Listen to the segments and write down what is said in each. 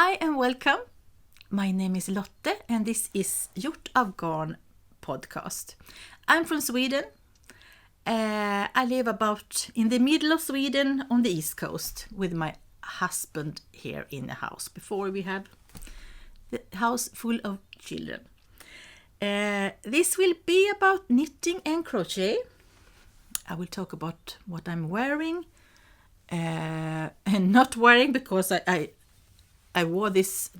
Hi and welcome. My name is Lotte and this is Gjort av Garn podcast. I'm from Sweden. I live about in the middle of Sweden on the east coast with my husband here in the house before we have the house full of children. This will be about knitting and crochet. I will talk about what I'm wearing and not wearing because I wore this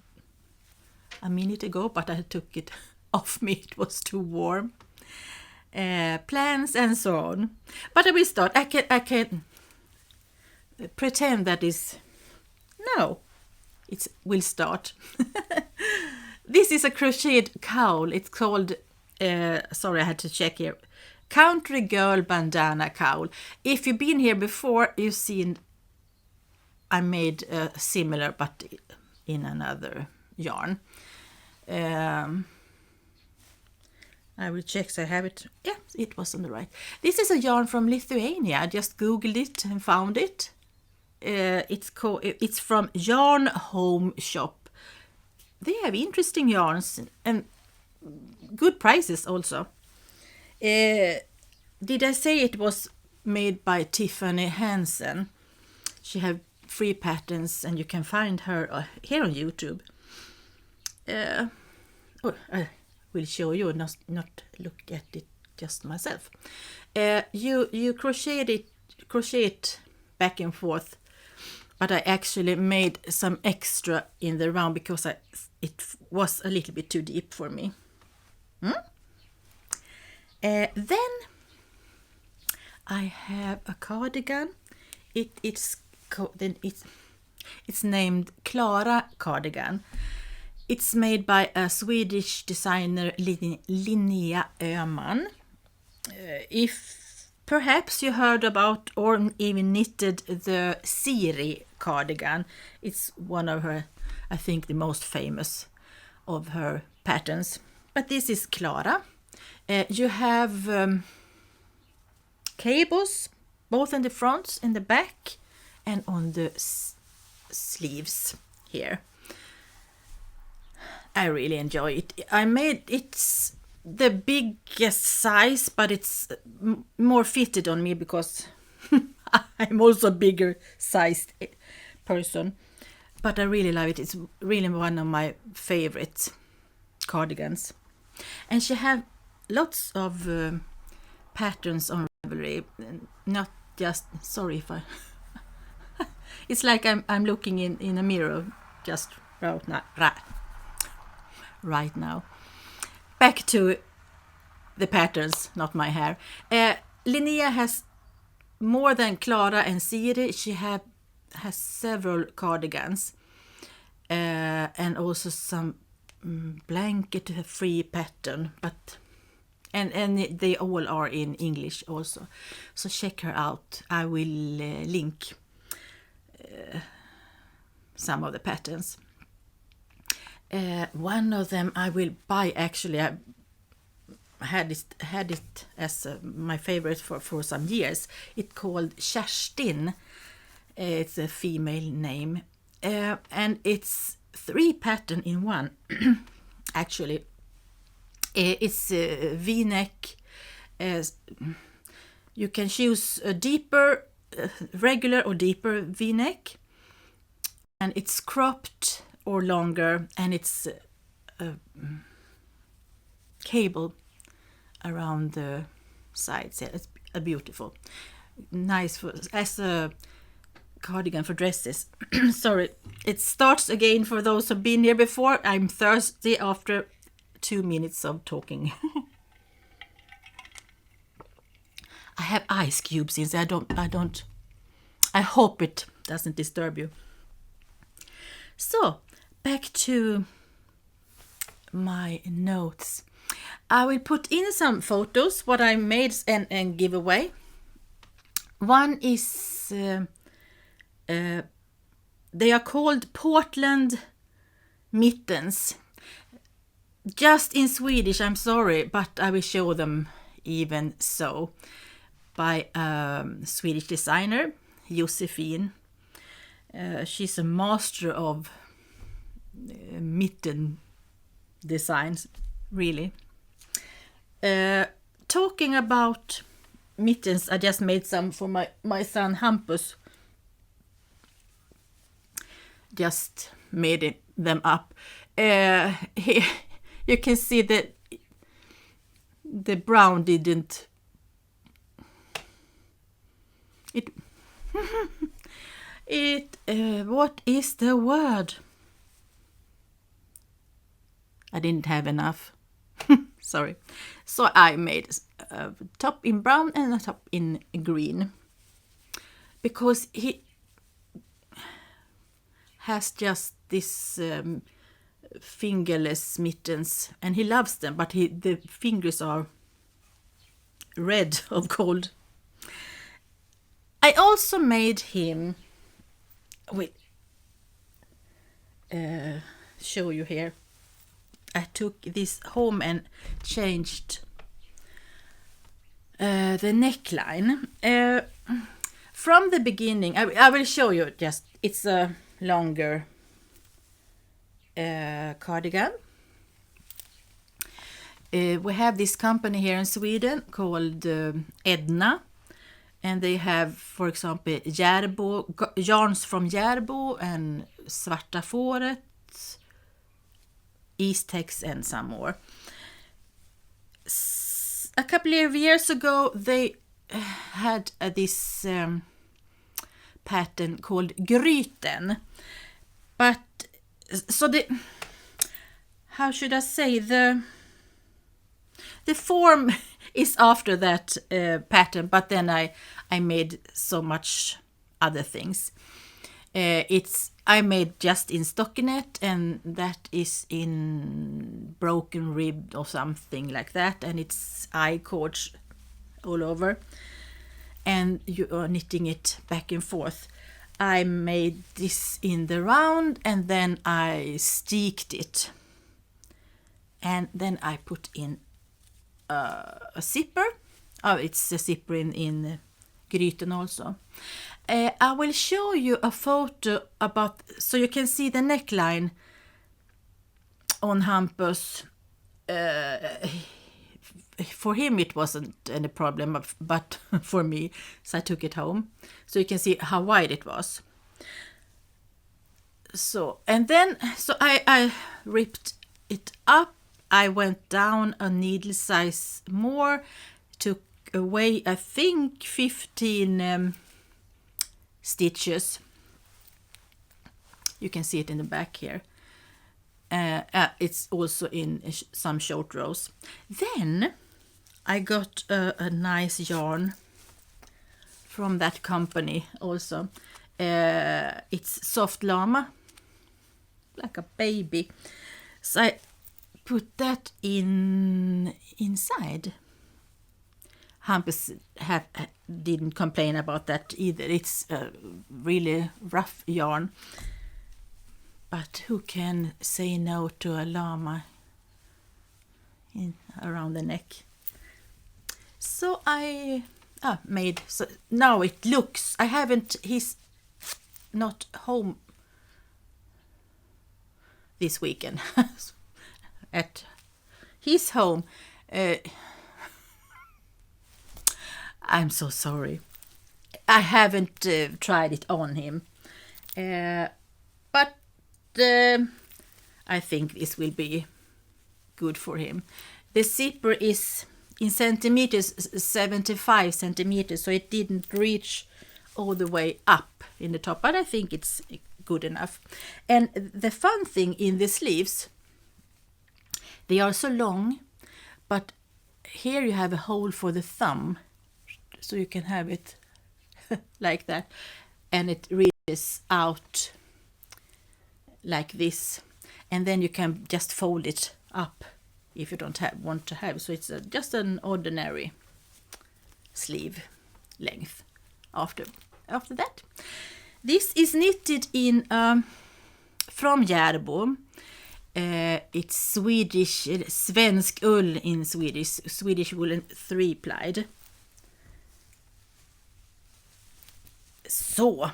a minute ago, but I took it off me. It was too warm. Plans and so on. But I will start. I can pretend that is no. It will start. This is a crocheted cowl. It's called. Sorry, I had to check here. Country Girl Bandana Cowl. If you've been here before, you've seen I made similar, but in another yarn. I will check so I have it. Yeah, it was on the right. This is a yarn from Lithuania. I just googled it and found it. It's from Yarn Home Shop. They have interesting yarns and good prices also. Did I say it was made by Tiffany Hansen? She have free patterns and you can find her here on YouTube. I will show you, not look at it just myself. You crochet it back and forth, but I actually made some extra in the round because it was a little bit too deep for me. Then I have a cardigan. It's named Klara cardigan. It's made by a Swedish designer, Linnea Öhman. If perhaps you heard about or even knitted the Siri cardigan, it's one of her, I think, the most famous of her patterns. But this is Klara. You have cables, both in the front and the back, and on the sleeves here. I really enjoy it. I made it's the biggest size, but it's more fitted on me because I'm also a bigger sized person. But I really love it. It's really one of my favorite cardigans. And she have lots of patterns on Ravelry. Not just, sorry if I... It's like I'm looking in a mirror just right now. Back to the patterns, not my hair. Linnea has more than Klara and Siri. She has several cardigans and also some blanket free pattern, but and they all are in English also. So check her out. I will link some of the patterns. One of them I will buy. Actually, I had it as my favorite for some years. It's called Kerstin. It's a female name, and it's 3 pattern in one. Actually, it's a V-neck. You can choose a deeper, regular or deeper V-neck, and it's cropped or longer, and it's a cable around the sides. Yeah, it's a beautiful, nice as a cardigan for dresses. Sorry, it starts again for those who've been here before. I'm thirsty after 2 minutes of talking. I have ice cubes in, so I hope it doesn't disturb you. So back to my notes. I will put in some photos what I made and give away. One is they are called Portland mittens. Just in Swedish, I'm sorry, but I will show them even so. By a Swedish designer, Josefin. She's a master of mitten designs, really. Talking about mittens, I just made some for my son Hampus. Just made them up. Here you can see that the brown didn't. What is the word? I didn't have enough. Sorry. So I made a top in brown and a top in green. Because he has just this fingerless mittens and he loves them, but the fingers are red of cold. I also made him, show you here. I took this home and changed the neckline. From the beginning, I will show you just, it's a longer cardigan. We have this company here in Sweden called Edna. And they have, for example, yarns from Järbo and Svarta Fåret, Eastex and some more. A couple of years ago, they had this pattern called Gryten. But, so how should I say, the form is after that pattern, but then I made so much other things. I made just in stockinette, and that is in broken rib or something like that, and it's I-cords all over, and you are knitting it back and forth. I made this in the round, and then I steeked it, and then I put in a zipper. Oh, it's a zipper in Gryten also. I will show you a photo about, so you can see the neckline on Hampus. For him it wasn't any problem, but for me, so I took it home. So you can see how wide it was. So, and then, so I ripped it up. I went down a needle size more, took away, I think, 15 stitches. You can see it in the back here. It's also in some short rows. Then I got a nice yarn from that company also. It's soft llama, like a baby. So I put that inside. Hampus didn't complain about that either. It's a really rough yarn. But who can say no to a llama around the neck? So I made, so now it looks, he's not home this weekend. At his home. I'm so sorry. I haven't tried it on him. But I think this will be good for him. The zipper is in centimeters, 75 centimeters, so it didn't reach all the way up in the top, but I think it's good enough. And the fun thing in the sleeves, they are so long, but here you have a hole for the thumb, so you can have it like that, and it reaches out like this, and then you can just fold it up if you don't want to have. So it's just an ordinary sleeve length. After that, this is knitted in from Järbo. It's Swedish, svensk ull in Swedish woolen 3-plied. Så.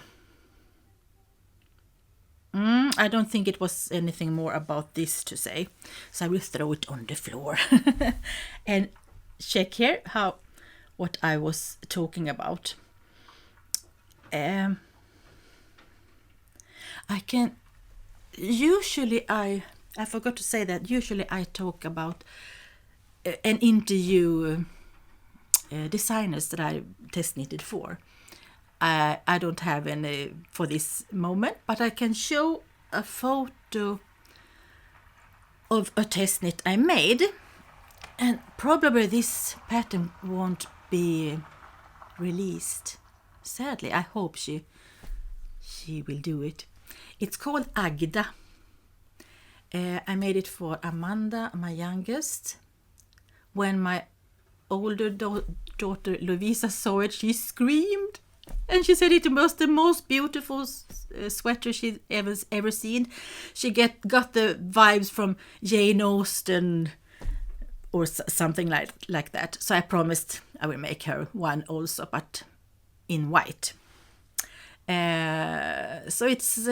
I don't think it was anything more about this to say, so I will throw it on the floor and check here what I was talking about. I forgot to say that usually I talk about and interview designers that I test knitted for. I don't have any for this moment, but I can show a photo of a test knit I made, and probably this pattern won't be released. Sadly, I hope she will do it. It's called Agda. I made it for Amanda, my youngest. When my older daughter Lovisa saw it, she screamed. And she said it was the most beautiful sweater she'd ever seen. She got the vibes from Jane Austen or something like that. So I promised I will make her one also, but in white. So it's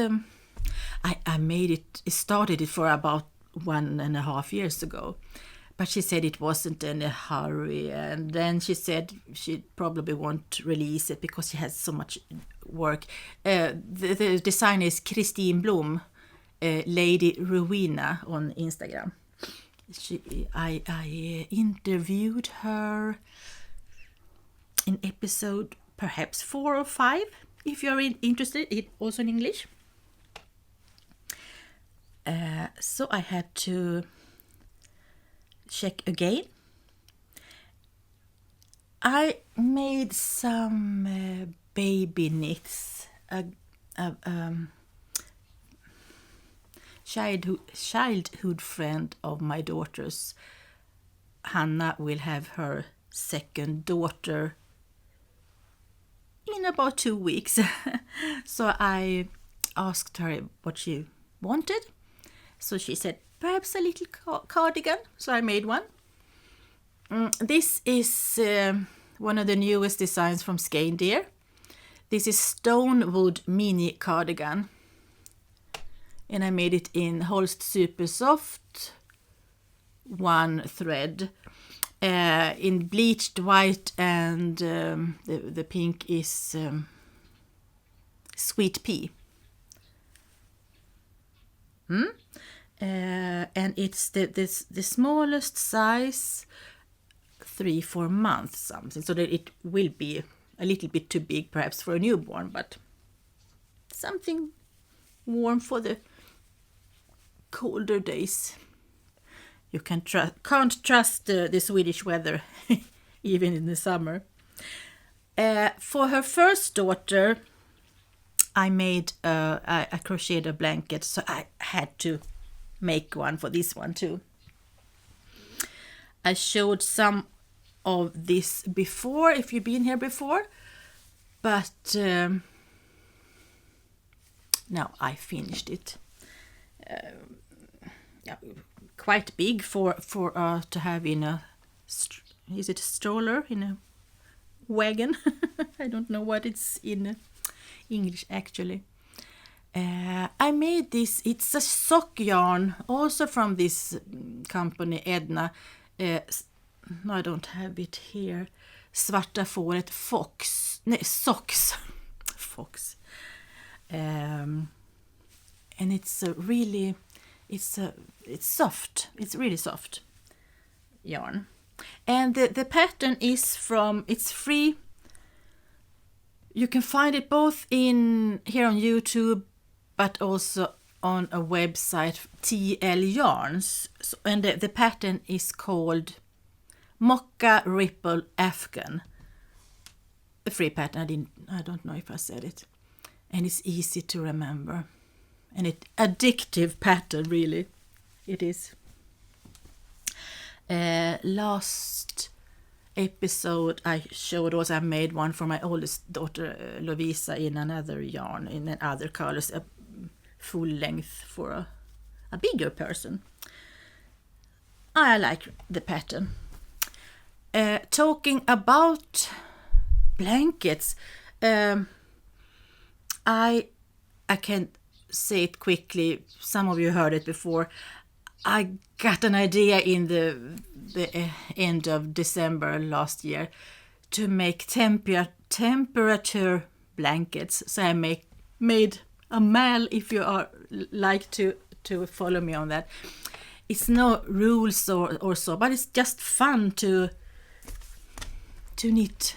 I made it. Started it for about 1.5 years ago. But she said it wasn't in a hurry, and then she said she probably won't release it because she has so much work. The designer is Christine Blom, Lady Rowena on Instagram. I interviewed her in episode perhaps 4 or 5, if you're interested, also in English. So I had to check again. I made some baby knits. Childhood friend of my daughter's, Hannah, will have her second daughter in about 2 weeks. So I asked her what she wanted. So she said, perhaps a little cardigan. So I made one. This is one of the newest designs from Skein. This is Stonewood Mini Cardigan. And I made it in Holst Super Soft, 1 thread. In bleached white, and the pink is Sweet Pea. And it's the smallest size, 3-4 months something, so that it will be a little bit too big perhaps for a newborn, but something warm for the colder days. You can't trust the Swedish weather even in the summer. For her first daughter, I made I crocheted a blanket, so I had to make one for this one too. I showed some of this before, if you've been here before, but now I finished it. Quite big for to have in a is it a stroller, in a wagon? I don't know what it's in English actually. I made this, it's a sock yarn, also from this company, Edna. No, I don't have it here. Svarta fåret socks. Fox. And it's really, it's soft. It's really soft yarn. And the pattern is it's free. You can find it both here on YouTube, but also on a website, TL Yarns. So, and the pattern is called Mocha Ripple Afghan. A free pattern. I don't know if I said it. And it's easy to remember. And it's addictive pattern, really. It is. Last episode I showed also I made one for my oldest daughter Lovisa in another yarn, in other colors, a full length for a bigger person. I like the pattern. Talking about blankets, I can say it quickly. Some of you heard it before. I got an idea in the end of December last year to make temperature blankets. So I made a mail, if you are like to follow me on that. It's no rules or so, but it's just fun to knit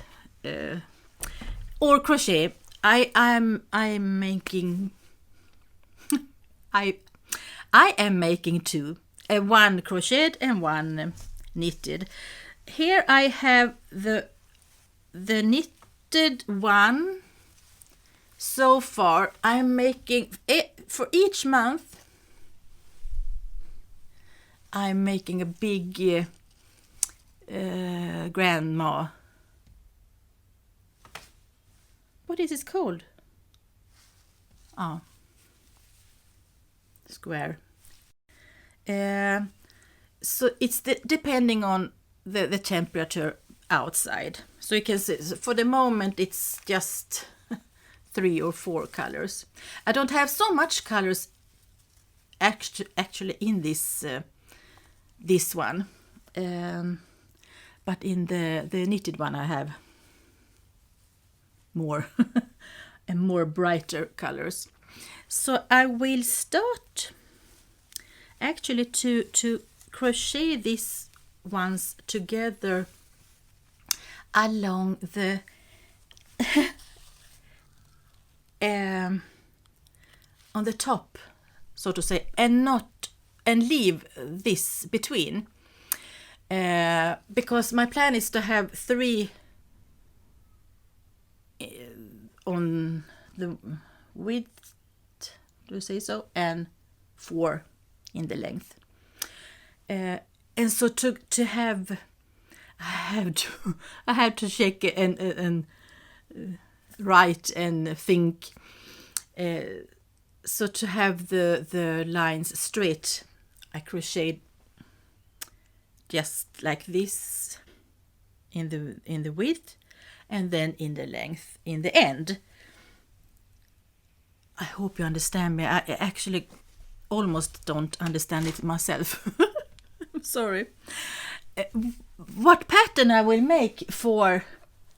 or crochet. I'm making I am making two, one crocheted and one knitted. Here I have the knitted one. So far I'm making it for each month. I'm making a big grandma. What is it called? Oh, square. So it's depending on the temperature outside. So you can see, for the moment it's just 3 or 4 colors. I don't have so much colors actually in this one, but in the knitted one I have more and more brighter colors. So I will start actually to crochet these ones together along the on the top, so to say, and leave this between, because my plan is to have 3 on the width, do you say so, and 4 in the length, and so to have I have to check and write and think, so to have the lines straight, I crocheted just like this in the width and then in the length in the end. I hope you understand me. I actually almost don't understand it myself. I'm sorry. What pattern I will make for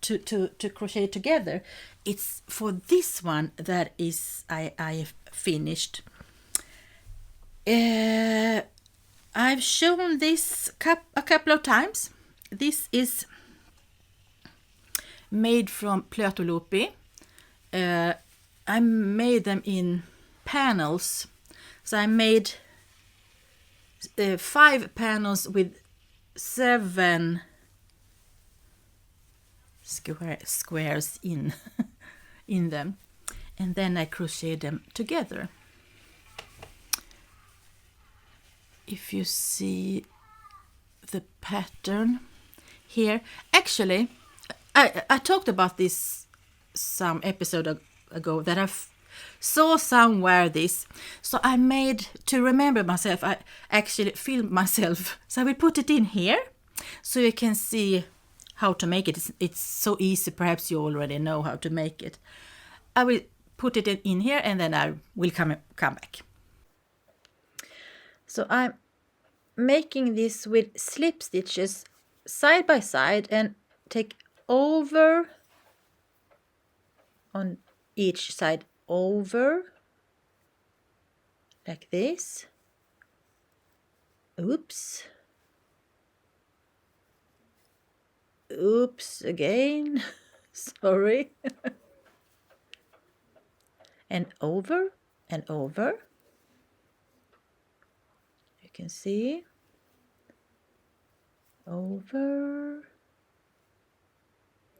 to crochet together, it's for this one that is I finished. I've shown this a couple of times. This is made from Plötolopi. I made them in panels. So I made 5 panels with 7 squares in them, and then I crocheted them together. If you see the pattern here, actually I talked about this some episode ago, that I saw somewhere this, so I made, to remember myself, I actually filmed myself, so I will put it in here so you can see how to make it. It's so easy, perhaps you already know how to make it. I will put it in here and then I will come back. So I'm making this with slip stitches side by side and take over on each side, over like this. Oops again. Sorry. And over and over. You can see, over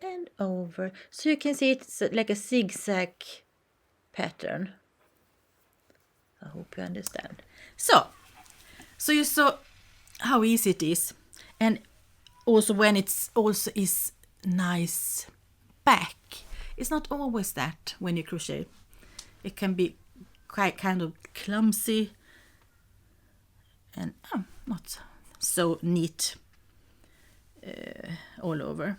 and over. So you can see it's like a zigzag pattern. I hope you understand. So you saw how easy it is, and also when it's also is nice back. It's not always that when you crochet. It can be quite kind of clumsy and not so neat all over.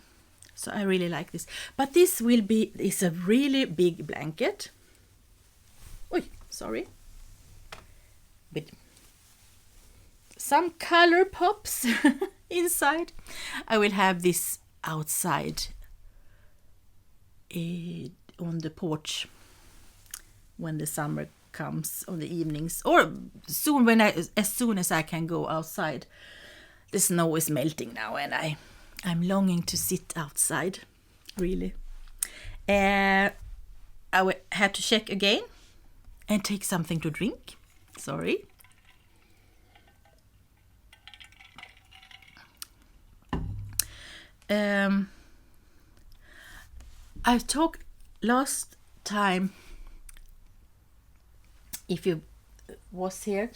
So I really like this. But this is a really big blanket. Oi, sorry. with some color pops inside. I will have this outside on the porch when the summer comes on the evenings, or soon as soon as I can go outside. The snow is melting now, and I'm longing to sit outside, really. I will have to check again and take something to drink. Sorry. I talked last time, if you was here,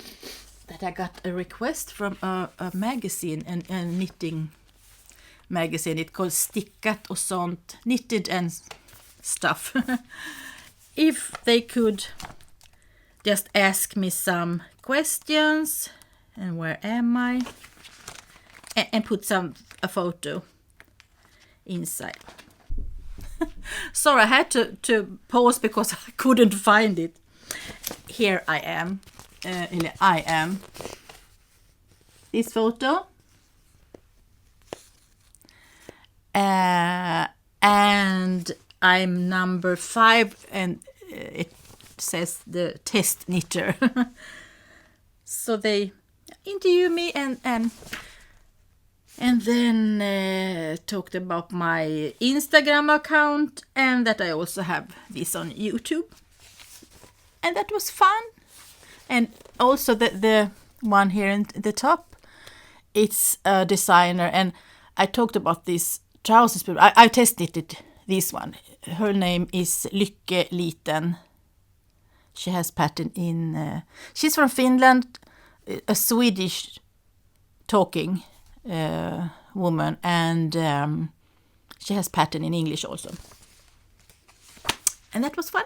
that I got a request from a magazine, a knitting magazine. It's called Stickat och sånt, knitted and stuff. If they could just ask me some questions, and where am I, and put a photo inside. Sorry, I had to pause because I couldn't find it. Here I am. This photo. And I'm number 5, and it says the test knitter. So they interview me and then talked about my Instagram account, and that I also have this on YouTube. And that was fun. And also the one here in the top, it's a designer, and I talked about this trousers. I test knitted this one. Her name is Lykke Liten. She has pattern in... she's from Finland, a Swedish talking woman, and she has pattern in English also. And that was fun.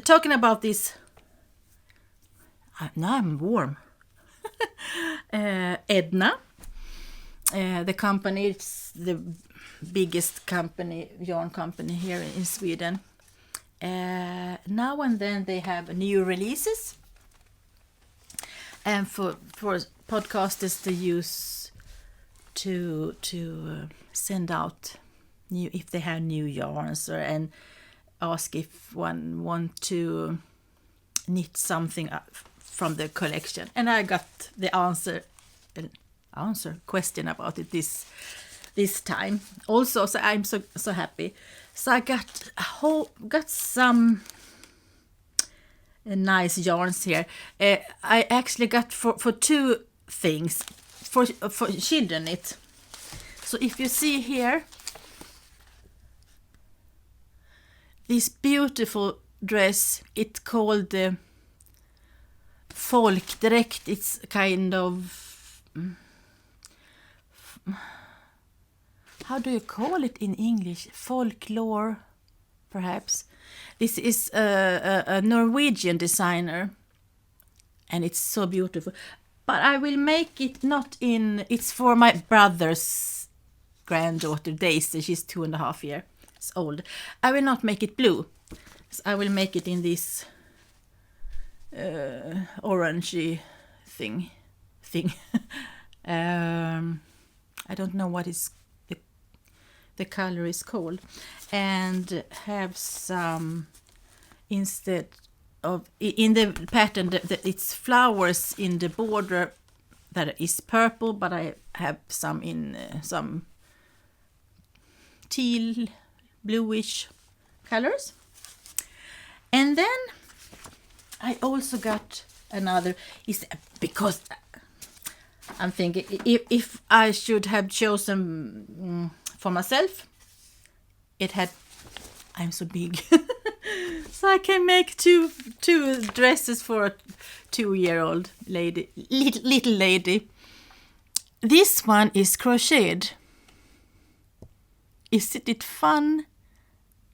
Talking about this... now I'm warm. Edna. The company, it's the biggest company, yarn company here in Sweden. Now and then they have new releases, and for podcasters to use to send out new, if they have new yarns, and ask if one want to knit something from the collection. And I got the question about it this time also, so I'm so happy. So I got some nice yarns here. I actually got for 2 things for children knit. So if you see here, this beautiful dress, it's called the folkdräkt. It's kind of... how do you call it in English? Folklore, perhaps. This is a Norwegian designer, and it's so beautiful. But I will make it not in... It's for my brother's granddaughter, Daisy. She's 2.5 years old. I will not make it blue. So I will make it in this orangey thing. I don't know what is the color is called, and have some, instead of in the pattern it's flowers in the border that is purple, but I have some in some teal, bluish colors. And then I also got another, because I'm thinking if I should have chosen for myself, I'm so big, so I can make two dresses for a 2-year-old lady, little lady. This one is crocheted. Isn't it fun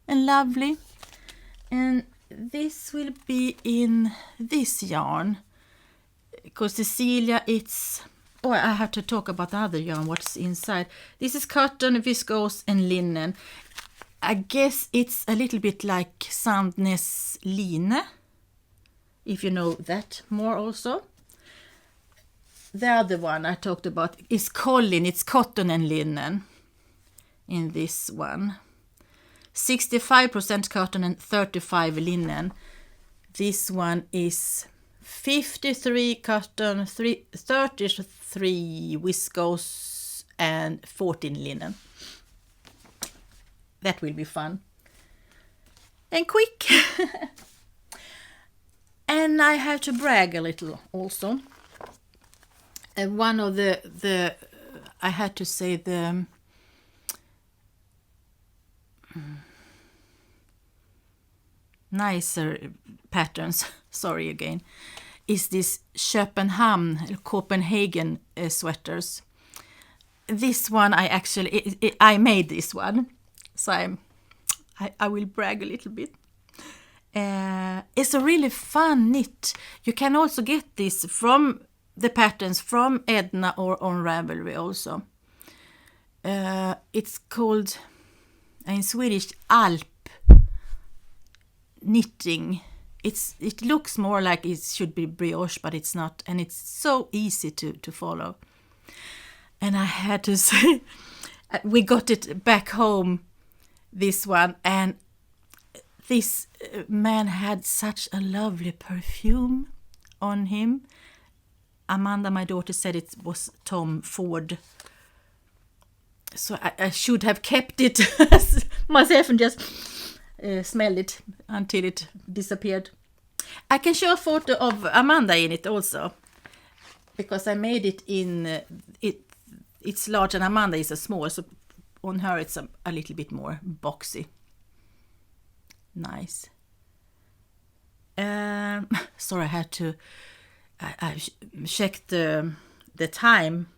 and lovely? And this will be in this yarn, because Cecilia, it's... Oh, I have to talk about the other yarn, what's inside. This is cotton, viscose, and linen. I guess it's a little bit like Sandnes line, if you know that more also. The other one I talked about is Collin. It's cotton and linen in this one. 65% cotton and 35 linen. This one is 53 cotton, 33 viscose and 14 linen. That will be fun. And quick. And I have to brag a little also. One of the I had to say the nicer patterns, sorry again, is this Copenhagen sweaters. This one I made this one, so I will brag a little bit. It's a really fun knit. You can also get this from the patterns from Edna or on Ravelry also. It's called in Swedish Alp knitting. It looks more like it should be brioche, but it's not, and it's so easy to follow. And I had to say, we got it back home, this one, and this man had such a lovely perfume on him. Amanda, my daughter, said it was Tom Ford. So I should have kept it myself and just smelled it until it disappeared. I can show a photo of Amanda in it also, because I made it in it's large and Amanda is a small, so on her it's a little bit more boxy. Nice. Sorry, I had to. I checked the time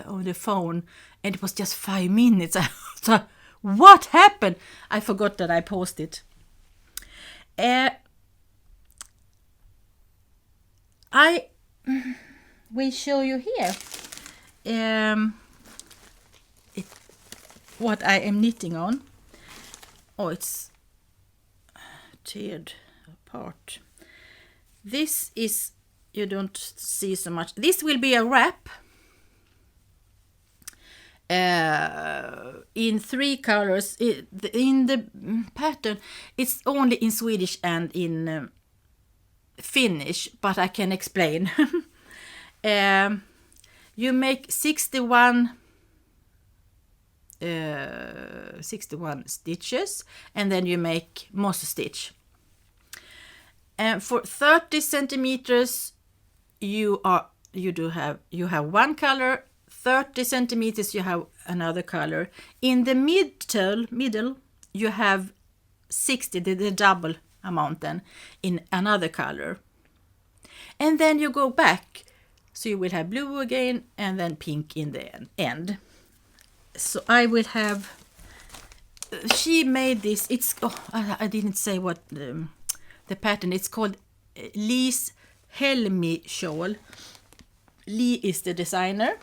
on the phone, and it was just 5 minutes. I thought, what happened? I forgot that I posted. I will show you here what I am knitting on. Oh, it's teared apart. This is, you don't see so much. This will be a wrap in 3 colors. In the pattern, it's only in Swedish and in Finnish, but I can explain. You make 61 stitches, and then you make moss stitch. And for 30 centimeters, you have one color. 30 centimeters, you have another color. In the middle, you have 60, the double amount then, in another color. And then you go back, so you will have blue again, and then pink in the end. So I will have. She made this. I didn't say what the pattern. It's called Lee's Helmi shawl. Lee is the designer,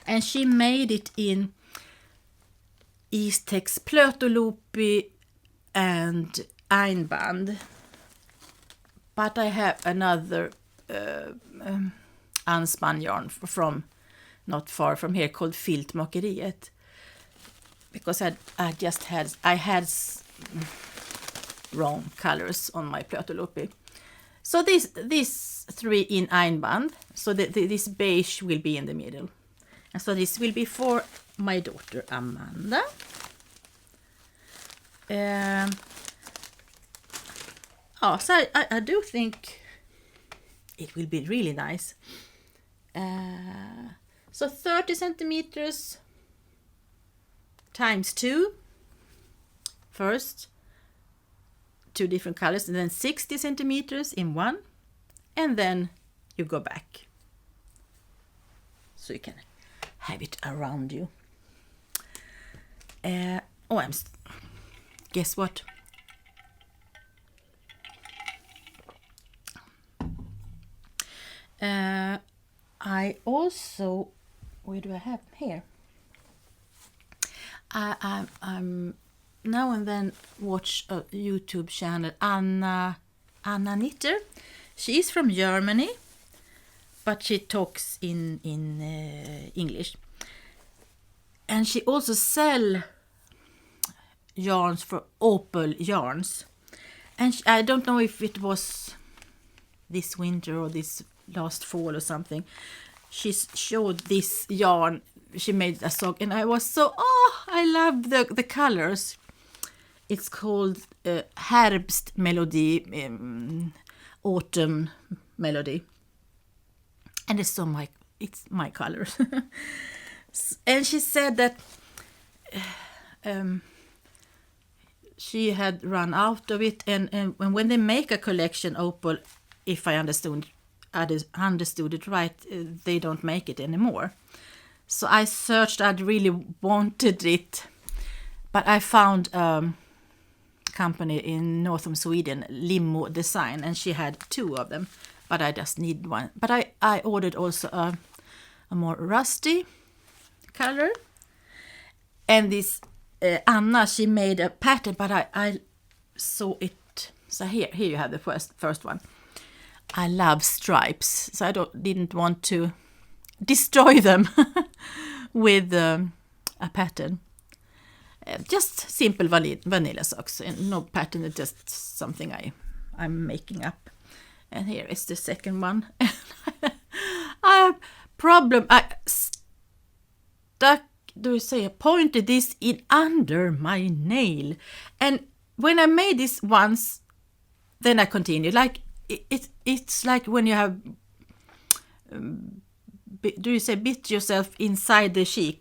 and she made it in Eastex Plötoloopi and Einband. But I have another unspun yarn from not far from here called Filtmakeriet, because I had wrong colors on my Plötoloopi. So these 3 in Einband. So this beige will be in the middle. And so this will be for my daughter Amanda. So I do think it will be really nice. So 30 centimeters times 2 first, 2 different colors, and then 60 centimeters in one, and then you go back, so you can have it around you. Guess what? I also, where do I have here? I'm now and then watch a YouTube channel, Anna Knitter. She is from Germany, but she talks in English. And she also sell yarns for Opal Yarns. And I don't know if it was this winter or this last fall or something. She showed this yarn. She made a sock, and I was so, I love the colors. It's called Herbstmelodi, autumn melody. And it's my colors. And she said that she had run out of it, and when they make a collection, Opal, if I understood it right, they don't make it anymore. So I searched, I really wanted it, but I found a company in northern Sweden, Limo Design, and she had 2 of them, but I just need one. But I ordered also a more rusty color, and this Anna, she made a pattern, but I saw it. So here you have the first one. I love stripes, so I didn't want to destroy them with a pattern. Just simple vanilla socks, and no pattern, it's just something I'm making up. And here is the second one. I have problem. I pointed this in under my nail, and when I made this once, then I continued. Like it's like when you have bit yourself inside the shin.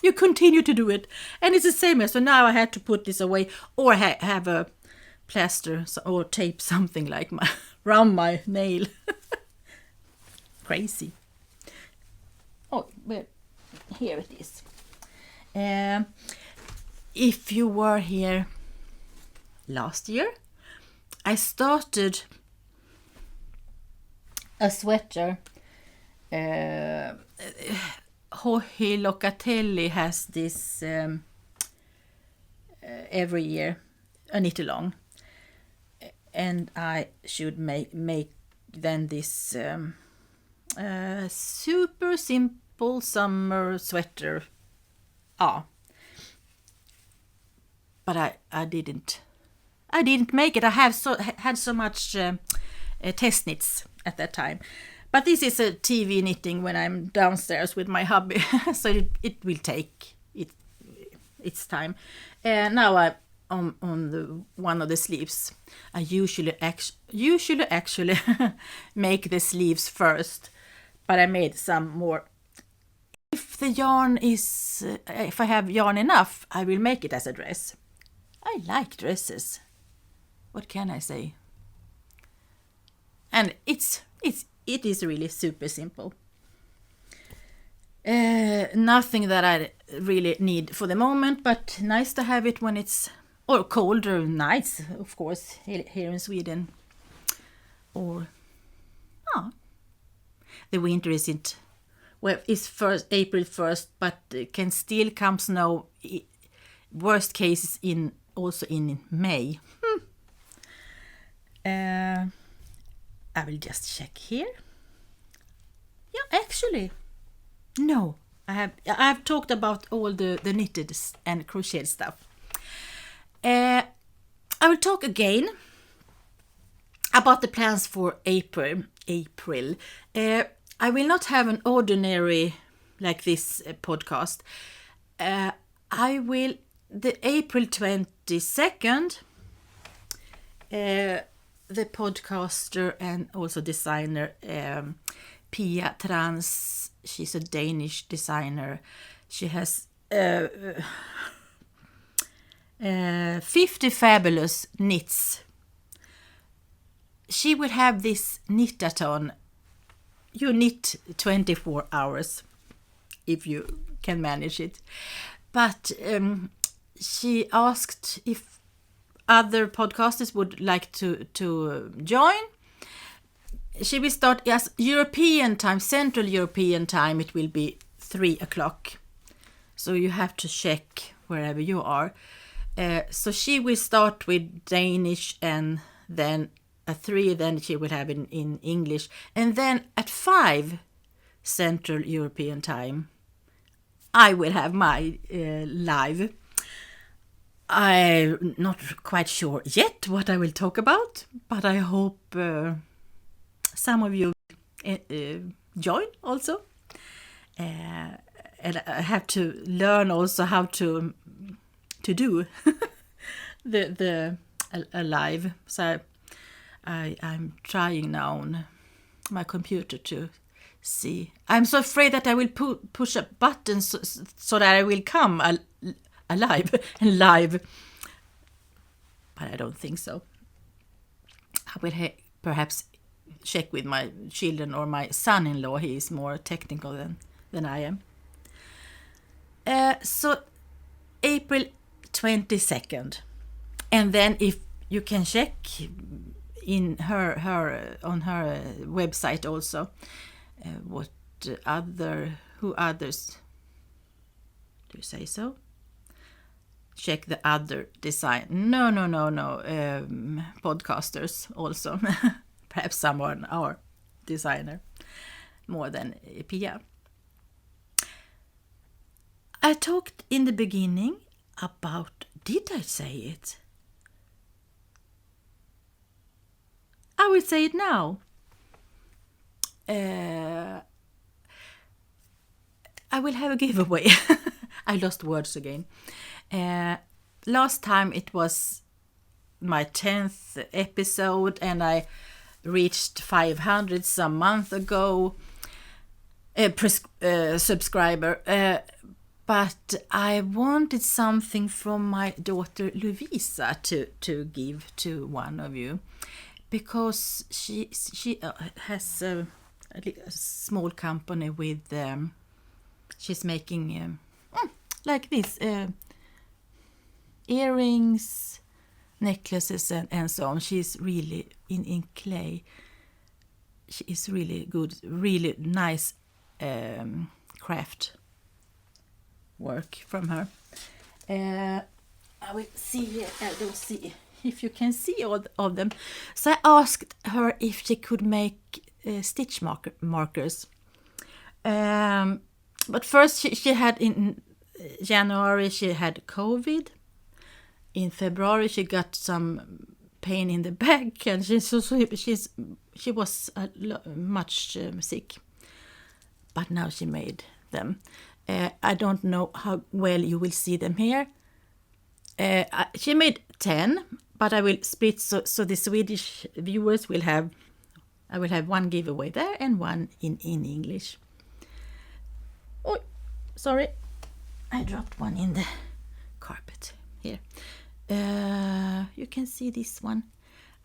You continue to do it, and it's the same as, so now I had to put this away, or have a plaster or tape something like around my nail. Crazy. Oh, well, here it is. If you were here last year, I started a sweater. Hohi Locatelli has this every year, a knit along, and I should make then this super simple summer sweater. But I didn't make it. I had so much test knits at that time. But this is a TV knitting when I'm downstairs with my hubby, so it will take its time. Now I on the one of the sleeves. I usually actually make the sleeves first, but I made some more. If I have yarn enough, I will make it as a dress. I like dresses. What can I say? And it is really super simple. Nothing that I really need for the moment, but nice to have it when it's colder nights, of course, here in Sweden. Or the winter isn't, well, it's April 1st, but can still come snow. Worst cases also in May. I will just check here. Yeah, actually, no. I've talked about all the knitted and crocheted stuff. I will talk again about the plans for April. I will not have an ordinary like this podcast. I will, the April 22nd, the podcaster and also designer Pia Trans, she's a Danish designer. She has 50 fabulous knits. She will have this knit-a-thon. You knit 24 hours if you can manage it. But she asked if other podcasters would like to join. She will start as European time, Central European time. It will be 3 o'clock so you have to check wherever you are. So she will start with Danish, and then at 3, then she will have in English, and then at 5 Central European time I will have my live. I'm not quite sure yet what I will talk about, but I hope some of you join also. And I have to learn also how to do the live. So I'm trying now on my computer to see. I'm so afraid that I will push a button so that I will come alive and live, but I don't think so. I will perhaps check with my children or my son-in-law. He is more technical than I am. So April 22nd, and then if you can check in on her website also who others do you say so? Check the other design. No, podcasters also. Perhaps someone our designer more than Pia. I talked in the beginning about, did I say it? I will say it now. I will have a giveaway. I lost words again. Last time it was my 10th episode, and I reached 500 some month ago subscriber. But I wanted something from my daughter Lovisa to give to one of you, because she has a small company with she's making like this earrings, necklaces and so on. She's really in clay. She is really good, really nice craft work from her. I will see here. I don't see if you can see all of them. So I asked her if she could make stitch markers. But first she had in January she had COVID. In February she got some pain in the back, and she was much sick. But now she made them. I don't know how well you will see them here. She made 10, but I will split so the Swedish viewers will have. I will have one giveaway there and one in English. Oh, sorry, I dropped one in the carpet here. You can see this one.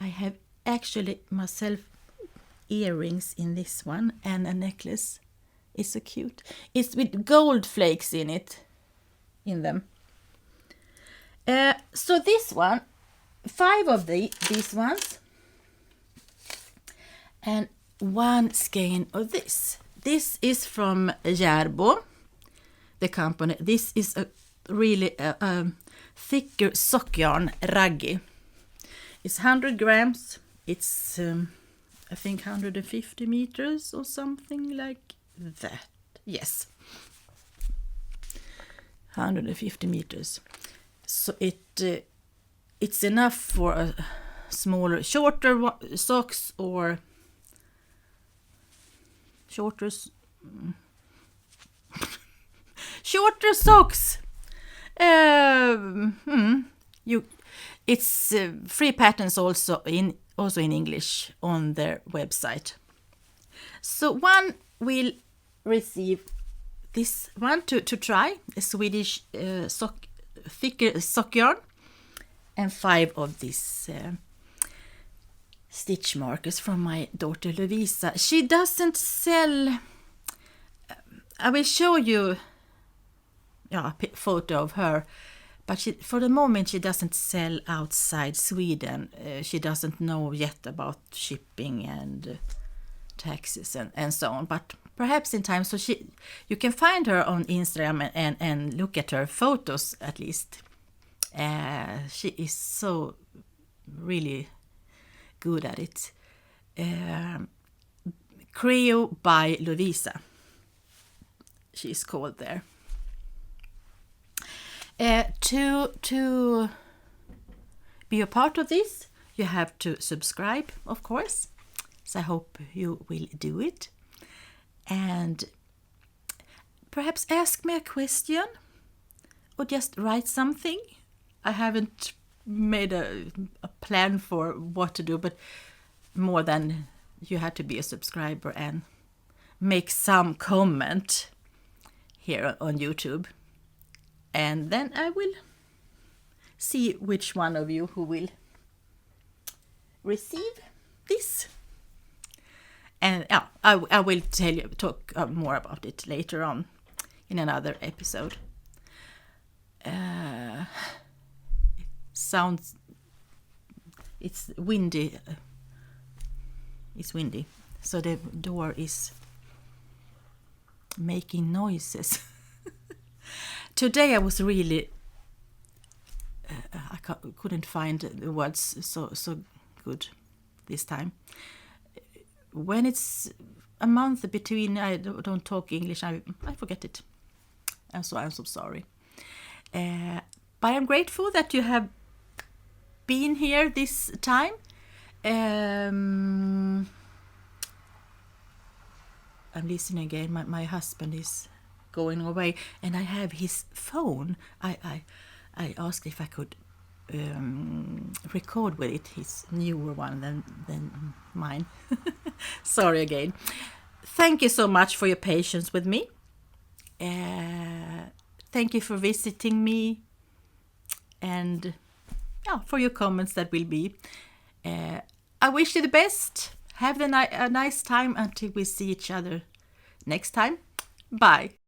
I have actually myself earrings in this one and a necklace. It's so cute. It's with gold flakes in them. So this one, 5 of these ones, and 1 skein of this. This is from Järbo, the company. This is a really thicker sock yarn, raggi. It's 100 grams. It's I think 150 meters or something like that. Yes, 150 meters. So it's enough for a smaller, shorter socks or shorter socks. It's free patterns also in English on their website. So one will receive this one to try, a Swedish thicker sock yarn, and 5 of these stitch markers from my daughter Lovisa. She doesn't sell. I will show you a photo of her, but for the moment she doesn't sell outside Sweden. She doesn't know yet about shipping and taxes and so on, but perhaps in time, so you can find her on Instagram and look at her photos at least. She is so really good at it. Creo by Lovisa, she is called there. To be a part of this, you have to subscribe, of course. So I hope you will do it. And perhaps ask me a question or just write something. I haven't made a plan for what to do, but more than you have to be a subscriber and make some comment here on YouTube. And then I will see which one of you who will receive this. And I will talk more about it later on in another episode. It's windy. It's windy, so the door is making noises. Today I was really I couldn't find the words so good this time. When it's a month between I don't talk English, I forget it. I'm so sorry. But I'm grateful that you have been here this time. I'm listening again. My husband is going away, and I have his phone. I asked if I could record with it, his newer one than mine. Sorry again. Thank you so much for your patience with me. Thank you for visiting me, and for your comments that will be. I wish you the best. Have a nice time until we see each other next time. Bye.